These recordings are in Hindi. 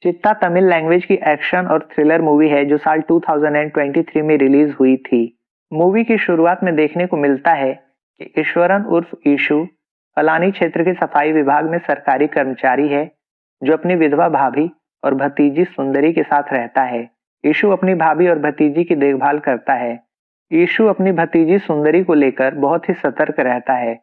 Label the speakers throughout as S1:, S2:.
S1: चित्ता तमिल लैंग्वेज की एक्शन और थ्रिलर मूवी है जो साल 2023 में रिलीज हुई थी। मूवी की शुरुआत में देखने को मिलता है कि ईश्वरन उर्फ ईशु पलानी क्षेत्र के सफाई विभाग में सरकारी कर्मचारी है जो अपनी विधवा भाभी और भतीजी सुंदरी के साथ रहता है। ईशु अपनी भाभी और भतीजी की देखभाल करता है। ईशु अपनी भतीजी सुंदरी को लेकर बहुत ही सतर्क रहता है।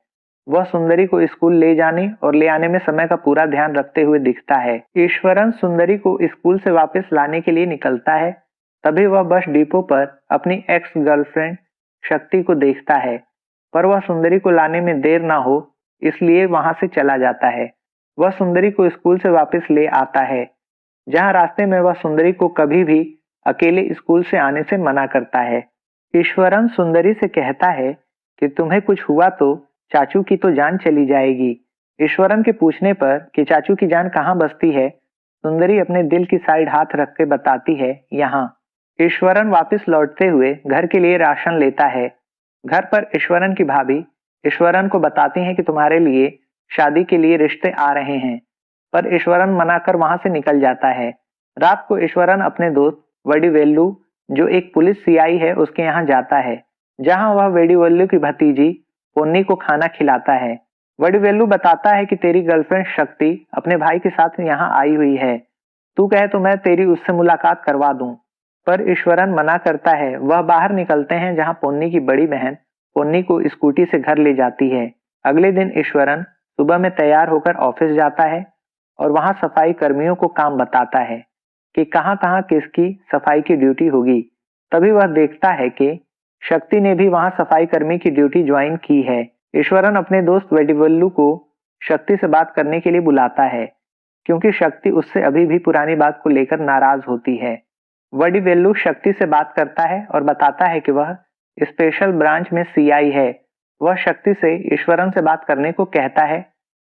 S1: वह सुंदरी को स्कूल ले जाने और ले आने में समय का पूरा ध्यान रखते हुए दिखता है। ईश्वरन सुंदरी को स्कूल से वापस लाने के लिए निकलता है। तभी वह बस डिपो पर अपनी एक्स गर्लफ्रेंड शक्ति को देखता है, पर वह सुंदरी को लाने में देर ना हो इसलिए वहां से चला जाता है। वह सुंदरी को स्कूल से वापस ले आता है, जहां रास्ते में वह सुंदरी को कभी भी अकेले स्कूल से आने से मना करता है। ईश्वरन सुंदरी से कहता है कि तुम्हें कुछ हुआ तो चाचू की तो जान चली जाएगी। ईश्वरन के पूछने पर कि चाचू की जान कहाँ बसती है, सुंदरी अपने दिल की साइड हाथ रख के बताती है, यहाँ। ईश्वरन वापस लौटते हुए घर के लिए राशन लेता है। घर पर ईश्वरन की भाभी ईश्वरन को बताती है कि तुम्हारे लिए शादी के लिए रिश्ते आ रहे हैं, पर ईश्वरन मना कर वहां से निकल जाता है। रात को ईश्वरन अपने दोस्त वडिवेलु जो एक पुलिस सीआई है उसके यहाँ जाता है, जहां वह वेडिवेलु की भतीजी पोन्नी को खाना खिलाता है। वडिवेलु बताता है कि तेरी गर्लफ्रेंड शक्ति अपने भाई के साथ यहाँ आई हुई है, तू कहे तो मैं तेरी उससे मुलाकात करवा दूं। पर ईश्वरन मना करता है। वह बाहर निकलते हैं जहां पोन्नी की बड़ी बहन पोन्नी को स्कूटी से घर ले जाती है। अगले दिन ईश्वरन सुबह में तैयार होकर ऑफिस जाता है और वहां सफाई कर्मियों को काम बताता है कि कहाँ कहाँ किसकी सफाई की ड्यूटी होगी। तभी वह देखता है कि शक्ति ने भी वहां सफाई कर्मी की ड्यूटी ज्वाइन की है। ईश्वरन अपने दोस्त वेडिवल्लू को शक्ति से बात करने के लिए बुलाता है, क्योंकि शक्ति उससे अभी भी पुरानी बात को लेकर नाराज होती है। वडिवेलु शक्ति से बात करता है और बताता है कि वह स्पेशल ब्रांच में सीआई है। वह शक्ति से ईश्वरन से बात करने को कहता है,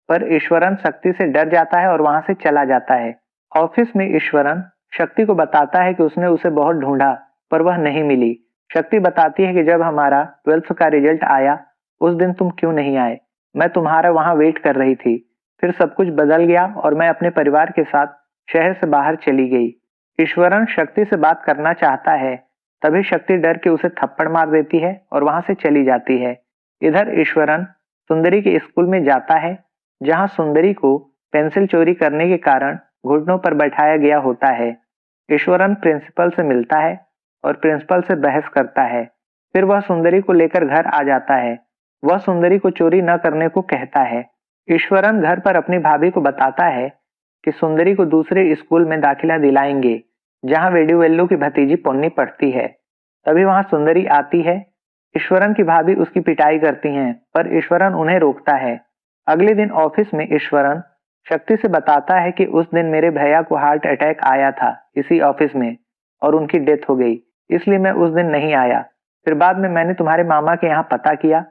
S1: पर ईश्वरन शक्ति से डर जाता है और वहां से चला जाता है। ऑफिस में ईश्वरन शक्ति को बताता है कि उसने उसे बहुत ढूंढा पर वह नहीं मिली। शक्ति बताती है कि जब हमारा 12th का रिजल्ट आया उस दिन तुम क्यों नहीं आए, मैं तुम्हारा वहां वेट कर रही थी। फिर सब कुछ बदल गया और मैं अपने परिवार के साथ शहर से बाहर चली गई। ईश्वरन शक्ति से बात करना चाहता है, तभी शक्ति डर के उसे थप्पड़ मार देती है और वहां से चली जाती है। इधर ईश्वरन सुंदरी के स्कूल में जाता है, जहां सुंदरी को पेंसिल चोरी करने के कारण घुटनों पर बैठाया गया होता है। ईश्वरन प्रिंसिपल से मिलता है और प्रिंसिपल से बहस करता है। फिर वह सुंदरी को लेकर घर आ जाता है। वह सुंदरी को चोरी न करने को कहता है। ईश्वरन घर पर अपनी भाभी को बताता है कि सुंदरी को दूसरे स्कूल में दाखिला दिलाएंगे, जहां वेडिवेल्लू की भतीजी पोन्नी पढ़ती है। तभी वहां सुंदरी आती है। ईश्वरन की भाभी उसकी पिटाई करती हैं, पर ईश्वरन उन्हें रोकता है। अगले दिन ऑफिस में ईश्वरन शक्ति से बताता है कि उस दिन मेरे भैया को हार्ट अटैक आया था इसी ऑफिस में और उनकी डेथ हो गई, इसलिए मैं उस दिन नहीं आया। फिर बाद में मैंने तुम्हारे मामा के यहाँ पता किया,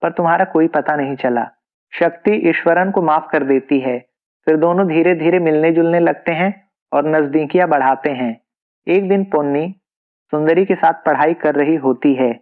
S1: पर तुम्हारा कोई पता नहीं चला। शक्ति ईश्वरन को माफ कर देती है। फिर दोनों धीरे धीरे मिलने जुलने लगते हैं और नजदीकियां बढ़ाते हैं। एक दिन पोन्नी सुंदरी के साथ पढ़ाई कर रही होती है।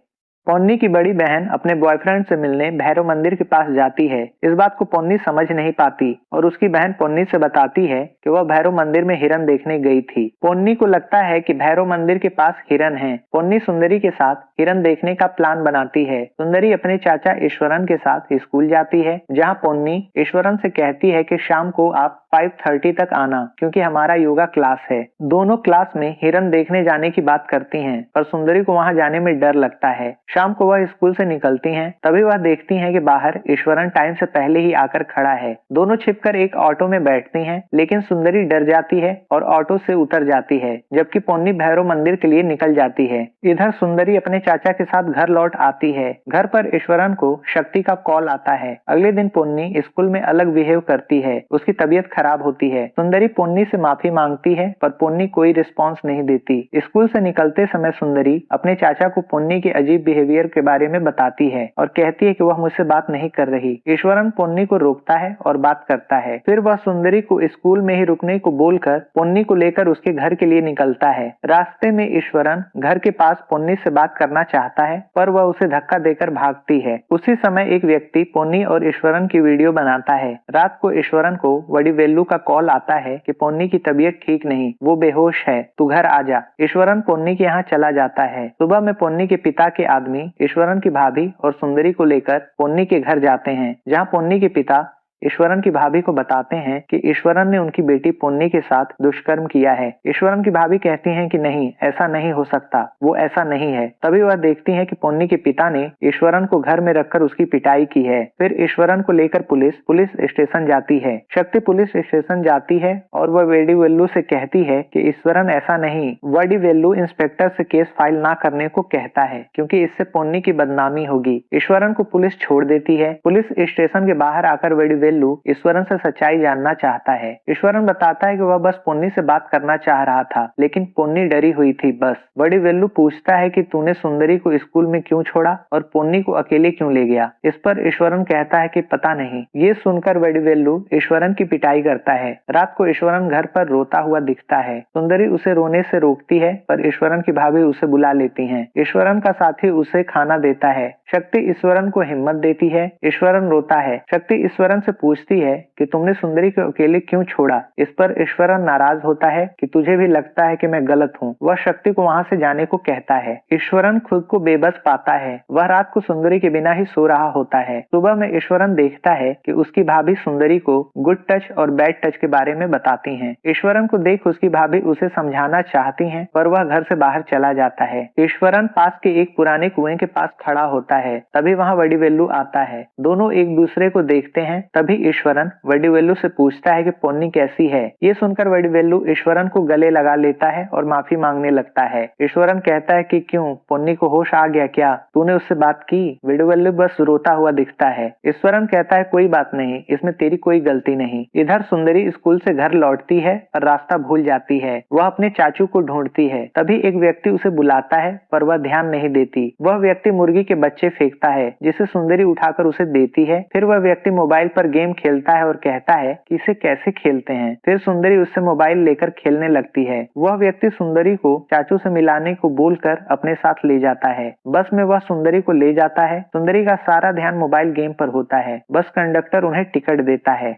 S1: पोन्नी की बड़ी बहन अपने बॉयफ्रेंड से मिलने भैरव मंदिर के पास जाती है। इस बात को पोन्नी समझ नहीं पाती और उसकी बहन पोन्नी से बताती है कि वह भैरव मंदिर में हिरन देखने गई थी। पोन्नी को लगता है कि भैरव मंदिर के पास हिरन है। पोन्नी सुंदरी के साथ हिरन देखने का प्लान बनाती है। सुंदरी अपने चाचा ईश्वरन के साथ स्कूल जाती है, जहाँ पोन्नी ईश्वरन से कहती है कि शाम को आप 5:30 तक आना, क्योंकि हमारा योगा क्लास है। दोनों क्लास में हिरन देखने जाने की बात करती हैं, पर सुंदरी को वहां जाने में डर लगता है। शाम को वह स्कूल से निकलती हैं, तभी वह देखती हैं कि बाहर ईश्वरन टाइम से पहले ही आकर खड़ा है। दोनों छिपकर एक ऑटो में बैठती हैं, लेकिन सुंदरी डर जाती है और ऑटो से उतर जाती है, जबकि पोन्नी भैरव मंदिर के लिए निकल जाती है। इधर सुंदरी अपने चाचा के साथ घर लौट आती है। घर पर ईश्वरन को शक्ति का कॉल आता है। अगले दिन पोन्नी स्कूल में अलग बिहेव करती है, उसकी तबीयत खराब होती है। सुंदरी पोन्नी से माफी मांगती है, पर पोन्नी कोई रिस्पॉन्स नहीं देती। स्कूल से निकलते समय सुंदरी अपने चाचा को पोन्नी के अजीब बिहेवियर बिहेवियर के बारे में बताती है और कहती है कि वह मुझसे बात नहीं कर रही। ईश्वरन पोन्नी को रोकता है और बात करता है। फिर वह सुंदरी को स्कूल में ही रुकने को बोलकर पोन्नी को लेकर उसके घर के लिए निकलता है। रास्ते में ईश्वरन घर के पास पोन्नी से बात करना चाहता है, पर वह उसे धक्का देकर भागती है। उसी समय एक व्यक्ति पोन्नी और ईश्वरन की वीडियो बनाता है। रात को ईश्वरन को वडिवेलु का कॉल आता है कि पोन्नी की तबीयत ठीक नहीं, वो बेहोश है, तू घर आ जा। ईश्वरन पोन्नी के यहाँ चला जाता है। सुबह में पोन्नी के पिता के आदमी ईश्वरन की भाभी और सुंदरी को लेकर पोन्नी के घर जाते हैं, जहाँ पोन्नी के पिता ईश्वरन की भाभी को बताते हैं कि ईश्वरन ने उनकी बेटी पोन्नी के साथ दुष्कर्म किया है। ईश्वरन की भाभी कहती हैं कि नहीं, ऐसा नहीं हो सकता, वो ऐसा नहीं है। तभी वह देखती हैं कि पोन्नी के पिता ने ईश्वरन को घर में रखकर उसकी पिटाई की है। फिर ईश्वरन को लेकर पुलिस स्टेशन जाती है। शक्ति पुलिस स्टेशन जाती है और वह वडिवेलु से कहती है कि ईश्वरन ऐसा नहीं। वडिवेलु इंस्पेक्टर से केस फाइल ना करने को कहता है क्योंकि इससे पोन्नी की बदनामी होगी। ईश्वरन को पुलिस छोड़ देती है। पुलिस स्टेशन के बाहर आकर वडिवेलु ईश्वरन से सच्चाई जानना चाहता है। ईश्वरन बताता है कि वह बस पोन्नी से बात करना चाह रहा था, लेकिन पोन्नी डरी हुई थी बस। वडिवेलु पूछता है कि तूने सुंदरी को स्कूल में क्यों छोड़ा और पोन्नी को अकेले क्यों ले गया। इस पर ईश्वरन कहता है कि पता नहीं। ये सुनकर वडिवेलु ईश्वरन की पिटाई करता है। रात को ईश्वरन घर पर रोता हुआ दिखता है। सुंदरी उसे रोने से रोकती है, पर ईश्वरन की भाभी उसे बुला लेती है। ईश्वरन का साथी उसे खाना देता है। शक्ति ईश्वरन को हिम्मत देती है। ईश्वरन रोता है। शक्ति ईश्वरन से पूछती है कि तुमने सुंदरी को अकेले क्यों छोड़ा। इस पर ईश्वरन नाराज होता है कि तुझे भी लगता है कि मैं गलत हूँ। वह शक्ति को वहाँ से जाने को कहता है। ईश्वरन खुद को बेबस पाता है। वह रात को सुंदरी के बिना ही सो रहा होता है। सुबह में ईश्वरन देखता है कि उसकी भाभी सुंदरी को गुड टच और बैड टच के बारे में बताती हैं। ईश्वरन को देख उसकी भाभी उसे समझाना चाहती हैं, पर वह घर से बाहर चला जाता है। ईश्वरन पास के एक पुराने कुएं के पास खड़ा होता है। तभी वहाँ वडिवेलु आता है। दोनों एक दूसरे को देखते हैं। तभी ईश्वरन वडिवेलु से पूछता है कि पोन्नी कैसी है। ये सुनकर वडिवेलु ईश्वरन को गले लगा लेता है और माफी मांगने लगता है। ईश्वरन कहता है कि क्यों, पोन्नी को होश आ गया क्या, तूने उससे बात की। वडिवेलु बस रोता हुआ दिखता है। ईश्वरन कहता है कोई बात नहीं, इसमें तेरी कोई गलती नहीं। इधर सुंदरी स्कूल से घर लौटती है और रास्ता भूल जाती है। वह अपने चाचू को ढूंढती है। तभी एक व्यक्ति उसे बुलाता है, पर वह ध्यान नहीं देती। वह व्यक्ति मुर्गी के बच्चे फेंकता है, जिसे सुंदरी उठाकर उसे देती है। फिर वह व्यक्ति मोबाइल पर गेम खेलता है और कहता है कि इसे कैसे खेलते हैं। फिर सुंदरी उससे मोबाइल लेकर खेलने लगती है। वह व्यक्ति सुंदरी को चाचू से मिलाने को बोलकर अपने साथ ले जाता है। बस में वह सुंदरी को ले जाता है। सुंदरी का सारा ध्यान मोबाइल गेम पर होता है। बस कंडक्टर उन्हें टिकट देता है।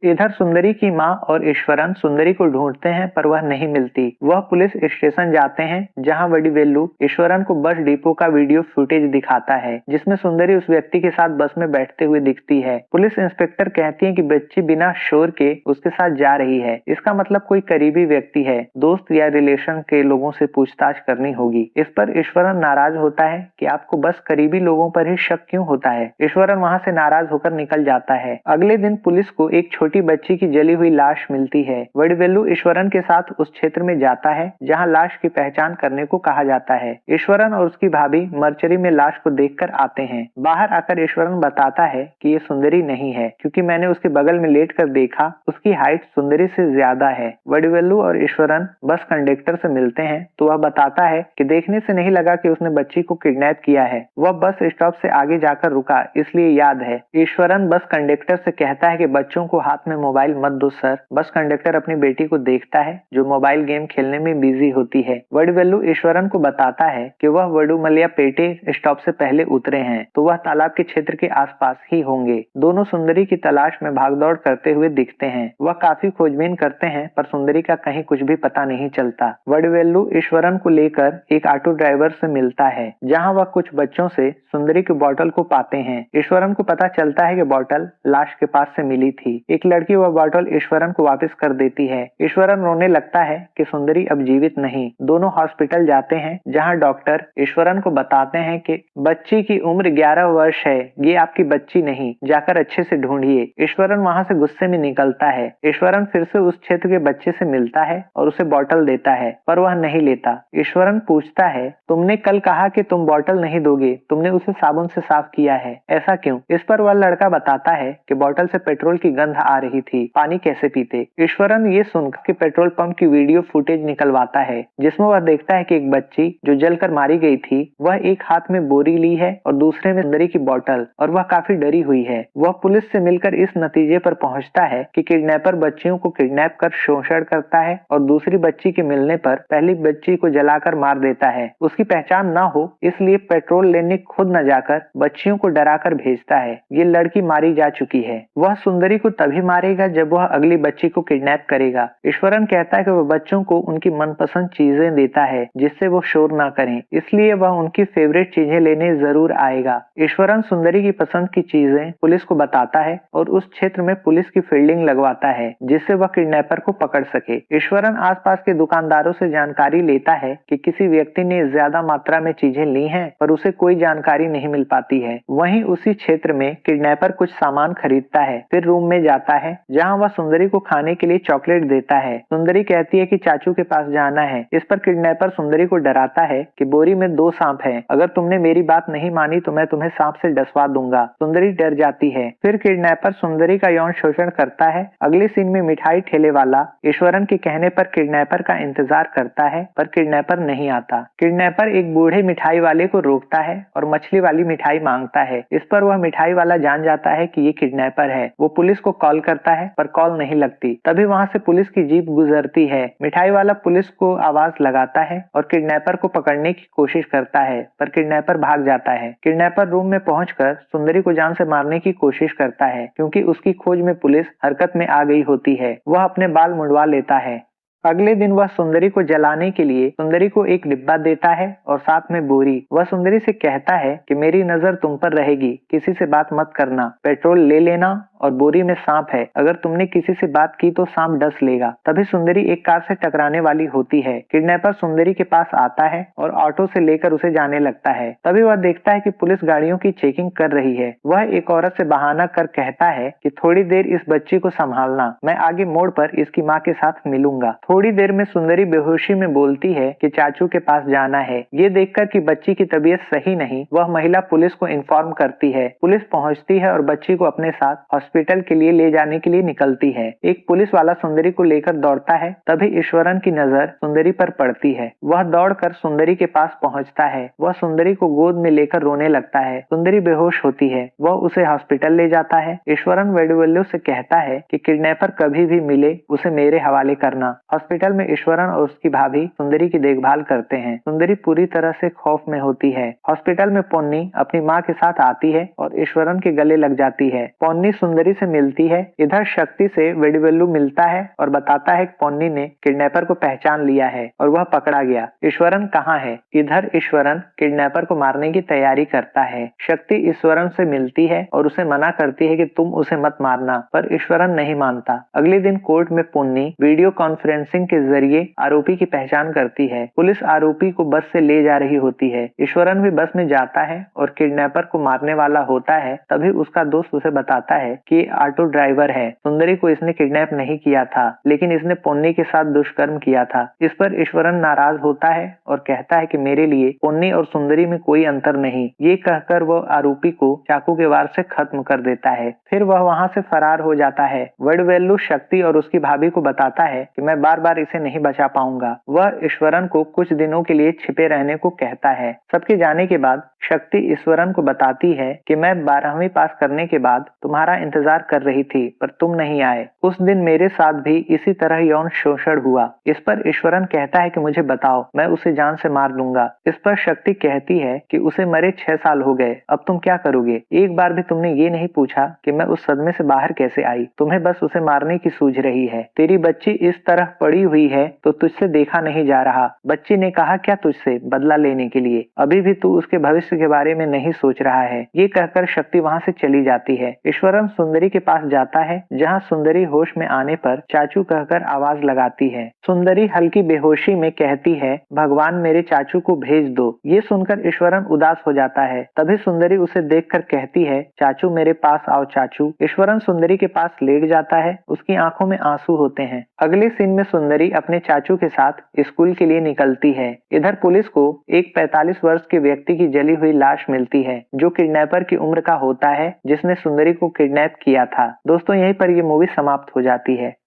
S1: इधर सुंदरी की माँ और ईश्वरन सुंदरी को ढूंढते हैं, पर वह नहीं मिलती। वह पुलिस स्टेशन जाते हैं, जहां वडिवेलु ईश्वरन को बस डिपो का वीडियो फुटेज दिखाता है, जिसमें सुंदरी उस व्यक्ति के साथ बस में बैठते हुए दिखती है। पुलिस इंस्पेक्टर कहती है कि बच्ची बिना शोर के उसके साथ जा रही है। इसका मतलब कोई करीबी व्यक्ति है, दोस्त या रिलेशन के लोगों से पूछताछ करनी होगी। इस पर ईश्वरन नाराज होता है कि आपको बस करीबी लोगों पर ही शक क्यों होता है। ईश्वरन वहां से नाराज होकर निकल जाता है। अगले दिन पुलिस को एक छोटी बच्ची की जली हुई लाश मिलती है। वडिवेलु ईश्वरन के साथ उस क्षेत्र में जाता है जहां लाश की पहचान करने को कहा जाता है। ईश्वरन और उसकी भाभी मर्चरी में लाश को देखकर आते हैं। बाहर आकर ईश्वरन बताता है कि ये सुंदरी नहीं है, क्योंकि मैंने उसके बगल में लेट कर देखा, उसकी हाइट सुंदरी से ज्यादा है। वडिवेलु और ईश्वरन बस कंडक्टर से मिलते हैं, तो वह बताता है कि देखने से नहीं लगा कि उसने बच्ची को किडनैप किया है। वह बस स्टॉप से आगे जाकर रुका, इसलिए याद है। ईश्वरन बस कंडक्टर से कहता है कि बच्चों को हाथ में मोबाइल मत दो सर। बस कंडक्टर अपनी बेटी को देखता है, जो मोबाइल गेम खेलने में बिजी होती है। वडिवेलु ईश्वरन को बताता है कि वह वडुमलैपेटे स्टॉप से पहले उतरे हैं, तो वह तालाब के क्षेत्र के आसपास ही होंगे। दोनों सुंदरी की तलाश में भागदौड़ करते हुए दिखते हैं। वह काफी खोजबीन करते हैं, पर सुंदरी का कहीं कुछ भी पता नहीं चलता। वडिवेलु ईश्वरन को लेकर एक ऑटो ड्राइवर से मिलता है, जहाँ वह कुछ बच्चों से सुंदरी की बोतल को पाते हैं। ईश्वरन को पता चलता है कि बोतल लाश के पास से मिली थी। एक लड़की वह बोतल ईश्वरन को वापस कर देती है। ईश्वरन रोने लगता है कि सुंदरी अब जीवित नहीं। दोनों हॉस्पिटल जाते हैं, जहां डॉक्टर ईश्वरन को बताते हैं कि बच्ची की उम्र 11 वर्ष है, ये आपकी बच्ची नहीं, जाकर अच्छे से ढूंढिए। ईश्वरन वहां से गुस्से में निकलता है। ईश्वरन फिर से उस क्षेत्र के बच्चे से मिलता है और उसे बोतल देता है, पर वह नहीं लेता। ईश्वरन पूछता है, तुमने कल कहा कि तुम बोतल नहीं दोगे, तुमने उसे साबुन से साफ किया है, ऐसा क्यों? इस पर वह लड़का बताता है कि बोतल से पेट्रोल की गंध आ रही थी, पानी कैसे पीते। ईश्वरन ये सुनकर कि पेट्रोल पंप की वीडियो फुटेज निकलवाता है, जिसमें वह देखता है कि एक बच्ची जो जलकर मारी गई थी, वह एक हाथ में बोरी ली है और दूसरे में सुंदरी की बोतल, और वह काफी डरी हुई है। वह पुलिस से मिलकर इस नतीजे पर पहुंचता है कि किडनैपर बच्चियों को किडनैप कर शोषण करता है और दूसरी बच्ची के मिलने पर पहली बच्ची को जलाकर मार देता है। उसकी पहचान न हो इसलिए पेट्रोल लेने खुद न जाकर बच्चियों को डराकर भेजता है। ये लड़की मारी जा चुकी है। वह सुंदरी को तभी मारेगा जब वह अगली बच्ची को किडनैप करेगा। ईश्वरन कहता है कि वह बच्चों को उनकी मनपसंद चीजें देता है जिससे वो शोर ना करें, इसलिए वह उनकी फेवरेट चीजें लेने जरूर आएगा। ईश्वरन सुंदरी की पसंद की चीजें पुलिस को बताता है और उस क्षेत्र में पुलिस की फील्डिंग लगवाता है जिससे वह किडनैपर को पकड़ सके। ईश्वरन आसपास के दुकानदारों से जानकारी लेता है कि किसी व्यक्ति ने ज्यादा मात्रा में चीजें ली हैं पर उसे कोई जानकारी नहीं मिल पाती है। वहीं उसी क्षेत्र में किडनैपर कुछ सामान खरीदता है, फिर रूम में जाता है जहां वह सुंदरी को खाने के लिए चॉकलेट देता है। सुंदरी कहती है कि चाचू के पास जाना है। इस पर किडनैपर सुंदरी को डराता है कि बोरी में 2 सांप हैं, अगर तुमने मेरी बात नहीं मानी तो मैं तुम्हें सांप से डसवा दूंगा। सुंदरी डर जाती है। फिर किडनैपर सुंदरी का यौन शोषण करता है। अगले सीन में मिठाई ठेले वाला ईश्वरन के कहने पर किडनैपर का इंतजार करता है पर किडनैपर नहीं आता। किडनैपर एक बूढ़े मिठाई वाले को रोकता है और मछली वाली मिठाई मांगता है। इस पर वह मिठाई वाला जान जाता है कि ये किडनैपर है। वो पुलिस को कॉल करता है पर कॉल नहीं लगती। तभी वहां से पुलिस की जीप गुजरती है। मिठाई वाला पुलिस को आवाज लगाता है और किडनैपर को पकड़ने की कोशिश करता है पर किडनैपर भाग जाता है। किडनैपर रूम में पहुंचकर सुंदरी को जान से मारने की कोशिश करता है क्योंकि उसकी खोज में पुलिस हरकत में आ गई होती है। वह अपने बाल मुंडवा लेता है। अगले दिन वह सुंदरी को जलाने के लिए सुंदरी को एक डिब्बा देता है और साथ में बोरी। वह सुंदरी से कहता है कि मेरी नजर तुम पर रहेगी, किसी से बात मत करना, पेट्रोल ले लेना और बोरी में सांप है, अगर तुमने किसी से बात की तो सांप डस लेगा। तभी सुंदरी एक कार से टकराने वाली होती है। किडनैपर सुंदरी के पास आता है और ऑटो से लेकर उसे जाने लगता है। तभी वह देखता है कि पुलिस गाड़ियों की चेकिंग कर रही है। वह एक औरत से बहाना कर कहता है कि थोड़ी देर इस बच्ची को संभालना, मैं आगे मोड़ पर इसकी माँ के साथ मिलूंगा। थोड़ी देर में सुंदरी बेहोशी में बोलती है कि चाचू के पास जाना है। ये देखकर कि बच्ची की तबीयत सही नहीं, वह महिला पुलिस को इन्फॉर्म करती है। पुलिस पहुंचती है और बच्ची को अपने साथ हॉस्पिटल के लिए ले जाने के लिए निकलती है। एक पुलिस वाला सुंदरी को लेकर दौड़ता है। तभी ईश्वरन की नजर सुंदरी पर पड़ती है। वह दौड़कर सुंदरी के पास पहुंचता है। वह सुंदरी को गोद में लेकर रोने लगता है। सुंदरी बेहोश होती है। वह उसे हॉस्पिटल ले जाता है। ईश्वरन वेडुवल्लु से कहता है कि किडनैपर कभी भी मिले उसे मेरे हवाले करना। हॉस्पिटल में ईश्वरन और उसकी भाभी सुंदरी की देखभाल करते हैं। सुंदरी पूरी तरह से खौफ में होती है। हॉस्पिटल में पोन्नी अपनी माँ के साथ आती है और ईश्वरन के गले लग जाती है। पोन्नी सुंदरी से मिलती है। इधर शक्ति से वेडुवल्लु मिलता है और बताता है कि पोन्नी ने किडनैपर को पहचान लिया है और वह पकड़ा गया। ईश्वरन कहाँ है? इधर ईश्वरन किडनैपर को मारने की तैयारी करता है। शक्ति ईश्वरन से मिलती है और उसे मना करती है कि तुम उसे मत मारना, पर ईश्वरन नहीं मानता। अगले दिन कोर्ट में पोन्नी वीडियो कॉन्फ्रेंसिंग के जरिए आरोपी की पहचान करती है। पुलिस आरोपी को बस से ले जा रही होती है। ईश्वरन भी बस में जाता है और किडनैपर को मारने वाला होता है। तभी उसका दोस्त उसे बताता है कि ऑटो ड्राइवर है, सुंदरी को इसने किडनैप नहीं किया था, लेकिन इसने पोन्नी के साथ दुष्कर्म किया था। इस पर ईश्वरन नाराज होता है और कहता है कि मेरे लिए पोन्नी और सुंदरी में कोई अंतर नहीं। ये कहकर वह आरोपी को चाकू के वार से खत्म कर देता है। फिर वह वहां से फरार हो जाता है। वेडुवल्लु शक्ति और उसकी भाभी को बताता है कि मैं बार बार इसे नहीं बचा पाऊंगा। वह ईश्वरन को कुछ दिनों के लिए छिपे रहने को कहता है। सबके जाने के बाद शक्ति ईश्वरन को बताती है कि मैं 12वीं पास करने के बाद तुम्हारा इंतजार कर रही थी पर तुम नहीं आए। उस दिन मेरे साथ भी इसी तरह यौन शोषण हुआ। इस पर ईश्वरन कहता है कि मुझे बताओ, मैं उसे जान से मार दूंगा। इस पर शक्ति कहती है कि उसे मरे 6 साल हो गए, अब तुम क्या करोगे? एक बार भी तुमने ये नहीं पूछा कि मैं उस सदमे से बाहर कैसे आई। तुम्हें बस उसे मारने की सूझ रही है। तेरी बच्ची इस तरह पड़ी हुई है तो तुझसे देखा नहीं जा रहा। बच्ची ने कहा क्या तुझसे बदला लेने के लिए? अभी भी तू उसके भविष्य के बारे में नहीं सोच रहा है। ये कहकर शक्ति वहां से चली जाती है। ईश्वरन सुंदरी के पास जाता है जहां सुंदरी होश में आने पर चाचू कहकर आवाज लगाती है। सुंदरी हल्की बेहोशी में कहती है भगवान मेरे चाचू को भेज दो। ये सुनकर ईश्वरन उदास हो जाता है। तभी सुंदरी उसे देखकर कहती है चाचू मेरे पास आओ चाचू। ईश्वरन सुंदरी के पास लेट जाता है। उसकी आंखों में आंसू होते हैं। अगले सीन में सुंदरी अपने चाचू के साथ स्कूल के लिए निकलती है। इधर पुलिस को एक 45 वर्ष के व्यक्ति की जली हुई लाश मिलती है जो किडनैपर की उम्र का होता है जिसने सुंदरी को किडनैप किया था। दोस्तों यहीं पर ये मूवी समाप्त हो जाती है।